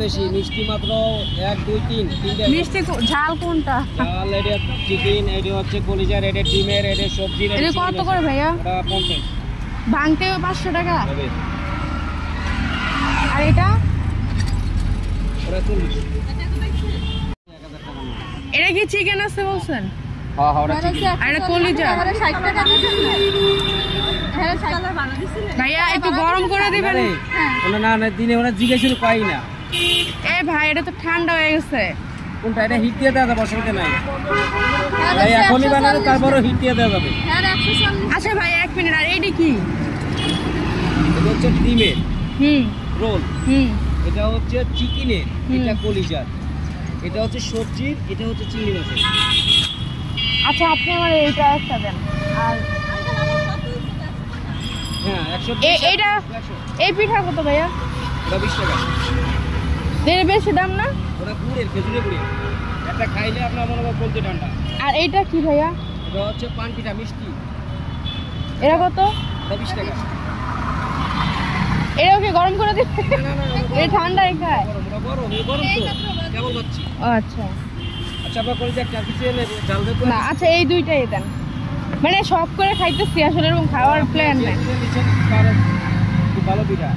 বেশি, মিষ্টি মাত্র 1 2 3 তিনটা মিষ্টি ঝাল কোনটা? ঝাল এটা চিকেন, এটা হচ্ছে কলিজার, এটা ডিমের, এটা সবজির। এটা কত করে ভাইয়া? এটা 50 ভাঙতে 500 টাকা। হবে। আর এটা ওটা 40 এটা কি চিকেন আছে বলছেন? হ্যাঁ হ্যাঁ ওটা চিকেন। আর এটা কলিজা 60 টাকা দিয়েছিলেন। হ্যাঁ 60 টাকা বানা দিয়েছিলেন। ভাইয়া একটু গরম করে দিবেন। ওনা না না দিনে ওনা জিজ্ঞাসা পাই না। এ ভাই এটা তো ঠান্ডা হয়ে গেছে। কোনটা? এটা হিট দিয়ে দেওয়া যাবে, অসুবিধা নাই ভাই, এখনই বানালে তারপরও হিট দিয়ে দেওয়া যাবে। হ্যাঁ 140। আচ্ছা ভাই 1 মিনিট, আর এইটা কি? এটা হচ্ছে ডিমের রোল, এটা হচ্ছে চিকেনের, এটা কলিজার, এটা হচ্ছে সবজির, এটা হচ্ছে চিংড়ি মাছের। আচ্ছা আপনি আমার এইটা একটা দেন। আর হ্যাঁ 120 এইটা এই পিঠা কত ভাইয়া? ওটা 20 টাকা। এর বেশি দাম না? ওটা গুড়ের, খেজুরের গুড়ের, এটা খাইলে আপনার মনে হয় বলতে ঠান্ডা। আর এইটা কি ভাইয়া? এটা হচ্ছে পান পিঠা মিষ্টি, এটা কত? এটা 20 টাকা। এটাও কি গরম করে দিবে? না না না, এটা ঠান্ডায় খায়। গরম তো কেমন পাচ্ছি। ও আচ্ছা আচ্ছা আপনার কলিজা একটা কিছু এনে জাল দেবো। না আচ্ছা এই দুইটাই দেন, মানে সব করে খাইতেছি আসলে এরকম খাওয়ার প্ল্যান নাই। ভালো পিঠা।